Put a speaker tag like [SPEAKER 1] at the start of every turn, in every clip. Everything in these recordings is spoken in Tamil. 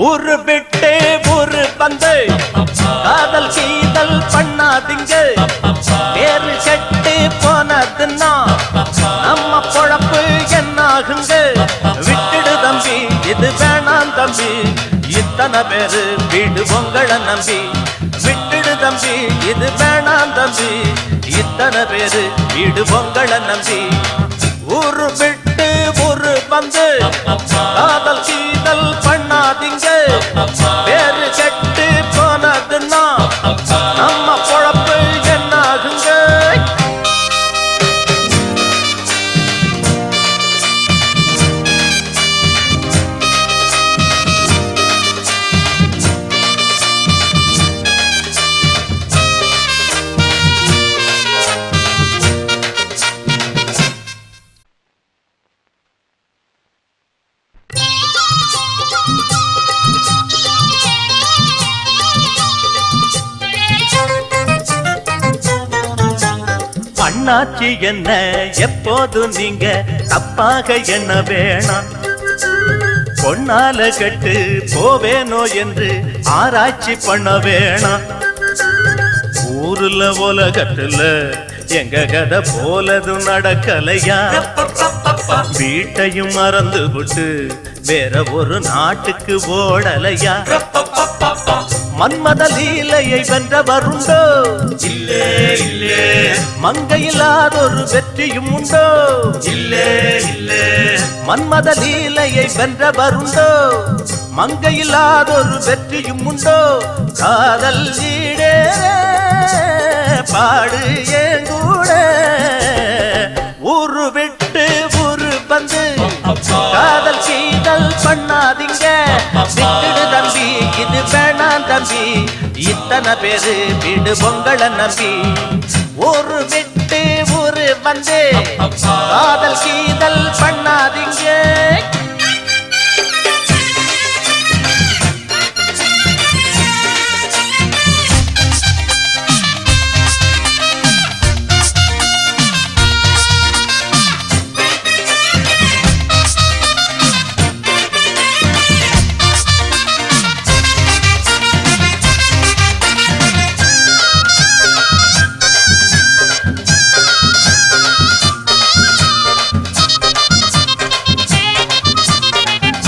[SPEAKER 1] ஊரு விட்டு ஊரு வந்து காதல் கீதல் பண்ணாதீங்க. பேரு கெட்டு போனதுன்னா நம்ம பொழப்பு என்னாகுங்க. விட்டுடு தம்பி, இது வேணாம் தம்பி, இத்தனை பேரு வீடு உங்களை நம்பி. விட்டுடு தம்பி, இது வேணாம் தம்பி, இத்தனை பேரு வீடு உங்களை நம்பி. ஊரு விட்டு ஊரு வந்து காதல் கீதல் பண்ணாதீங்க. பேரு கெட்டு போனதுன்னா நம்ம பொழப்பு என்னாகுங்க. அண்ணாச்சி என்ன எப்போது நீங்க தப்பாக என்ன வேணாம். பொன்னால கட்டு போவேனோ என்று ஆராய்ச்சி பண்ண வேணாம். ஊருல உலகத்துல எங்க கதை போலதும் நடக்கலையா. வீட்டையும் மறந்து விட்டு வேற ஒரு நாட்டுக்கு ஓடலையா. மன்மத லீலையை வென்றவருண்டோ? இல்லே இல்லே. மங்கையில்லாதொரு வெற்றியும் உண்டோ? இல்லே இல்லே. மன்மத லீலையை வென்றவருண்டோ? மங்கையில்லாதொரு வெற்றியும் உண்டோ? காதல் ஈடேற பாடு ஏங்கூட. ஊரு விட்டு ஊரு வந்து காதல் கீதல் பண்ணாதீங்க. விட்டுடு தம்பி, இது வேணாம் தம்பி, இத்தனை பேரு வீடு உங்களை நம்பி. ஊரு விட்டு ஊரு வந்து காதல் கீதல் பண்ணாதீங்க.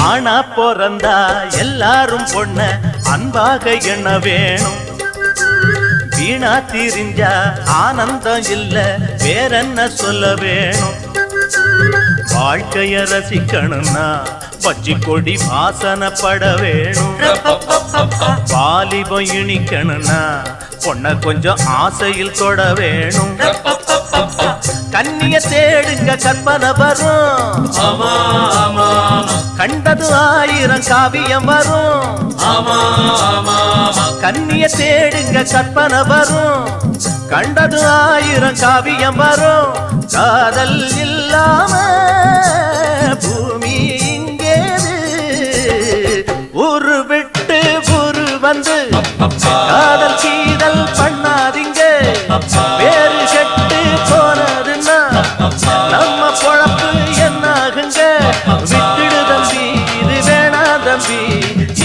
[SPEAKER 1] ஆனா பிறந்தா எல்லாரும் பொண்ண அன்பாக எண்ண வேணும். வீணா திரிஞ்சா ஆனந்தம் இல்ல, வேறென்ன சொல்ல வேணும். வாழ்க்கைய ரசிக்கணும்னா பச்சி கொடி வாசனப்பட வேணும். வாலிபம் இனிக்கணும்னா பொண்ண கொஞ்சம் ஆசையில் தொட வேணும். கண்ணிய தேடுங்க கற்பனை வரும். கண்டது 1000 காவியம் வரும். கண்ணிய தேடுங்க கற்பனை வரும். கண்டது 1000 காவியம் வரும். காதல் இல்லாம பூமி இங்கேது. ஊரு விட்டு ஊரு வந்து காதல் கீதல் பண்ணாதீங்க. வேறு கெட்டு போனதுன்னா நம்ம பொழப்பு என்னாகுங்க. விட்டுடு தம்பி, இது வேணாம் தம்பி,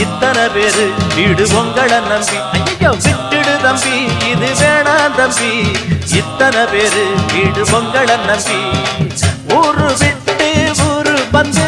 [SPEAKER 1] இத்தனை பேரு வீடு உங்களை நம்பி. ஐயோ, விட்டுடு தம்பி, இது வேணாம் தம்பி, இத்தனை பேரு வீடு உங்களை நம்பி. ஊரு விட்டு ஊரு வந்து